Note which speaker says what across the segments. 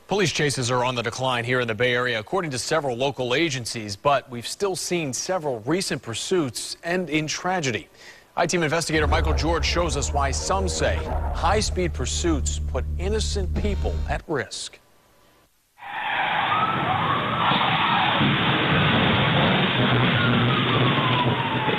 Speaker 1: Police chases are on the decline here in the Bay Area, according to several local agencies, but we've still seen several recent pursuits end in tragedy. I-Team investigator Michael George shows us why some say high-speed pursuits put innocent people at risk.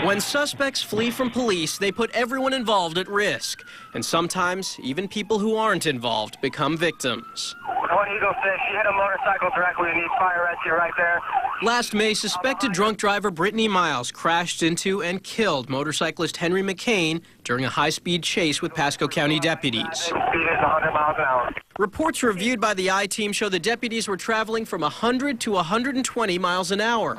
Speaker 2: When suspects flee from police, they put everyone involved at risk. And sometimes, even people who aren't involved become victims.
Speaker 3: One Eagle 6, she hit a motorcycle directly. You need fire rescue right there.
Speaker 2: Last May, suspected drunk driver Brittany Miles crashed into and killed motorcyclist Henry McCain during a high-speed chase with Pasco County deputies.
Speaker 3: Speed is 100 miles an hour.
Speaker 2: Reports reviewed by the I-Team show the deputies were traveling from 100 to 120 miles an hour.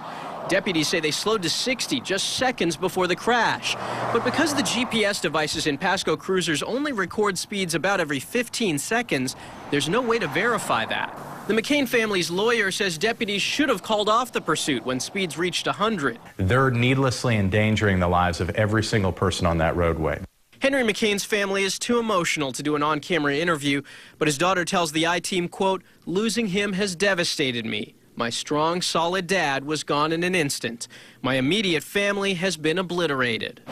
Speaker 2: Deputies say they slowed to 60 just seconds before the crash. But because the GPS devices in Pasco cruisers only record speeds about every 15 seconds, there's no way to verify that. The McCain family's lawyer says deputies should have called off the pursuit when speeds reached 100.
Speaker 4: They're needlessly endangering the lives of every single person on that roadway.
Speaker 2: Henry McCain's family is too emotional to do an on-camera interview, but his daughter tells the I-Team, quote, "Losing him has devastated me. My strong, solid dad was gone in an instant. My immediate family has been obliterated."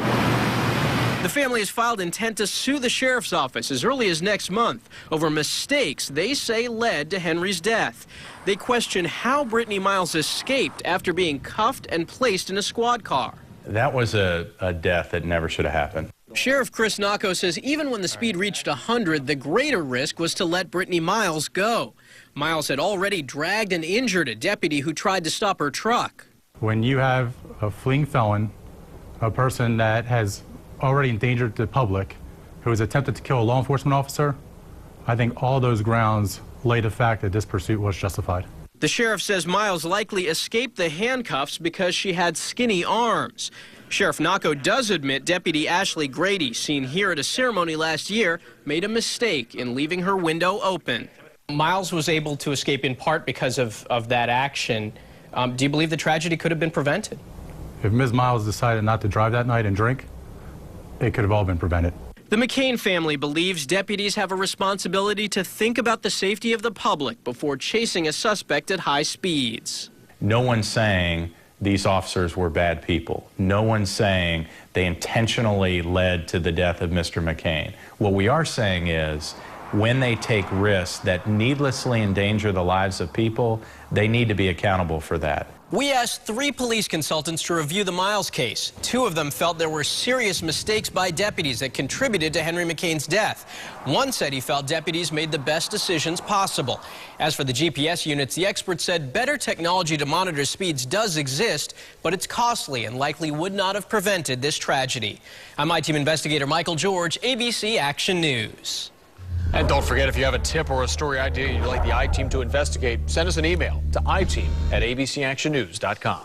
Speaker 2: The family has filed intent to sue the sheriff's office as early as next month over mistakes they say led to Henry's death. They question how Brittany Miles escaped after being cuffed and placed in a squad car.
Speaker 4: That was a death that never should have happened.
Speaker 2: Sheriff Chris Nacco says even when the speed reached 100, the greater risk was to let Brittany Miles go. Miles had already dragged and injured a deputy who tried to stop her truck.
Speaker 5: When you have a fleeing felon, a person that has already endangered the public, who has attempted to kill a law enforcement officer, I think all those grounds lay the fact that this pursuit was justified.
Speaker 2: The sheriff says Miles likely escaped the handcuffs because she had skinny arms. Sheriff Nacco does admit Deputy Ashley Grady, seen here at a ceremony last year, made a mistake in leaving her window open.
Speaker 6: Miles was able to escape in part because of that action. Do you believe the tragedy could have been prevented?
Speaker 5: If Ms. Miles decided not to drive that night and drink, it could have all been prevented.
Speaker 2: The McCain family believes deputies have a responsibility to think about the safety of the public before chasing a suspect at high speeds.
Speaker 4: No one's saying these officers were bad people. No one's saying they intentionally led to the death of Mr. McCain. What we are saying is when they take risks that needlessly endanger the lives of people, they need to be accountable for that.
Speaker 2: We asked 3 police consultants to review the Miles case. 2 of them felt there were serious mistakes by deputies that contributed to Henry McCain's death. One said he felt deputies made the best decisions possible. As for the GPS units, the expert said better technology to monitor speeds does exist, but it's costly and likely would not have prevented this tragedy. I'm I-Team investigator Michael George, ABC Action News.
Speaker 1: And don't forget, if you have a tip or a story idea you'd like the I-Team to investigate, send us an email to iteam@abcactionnews.com.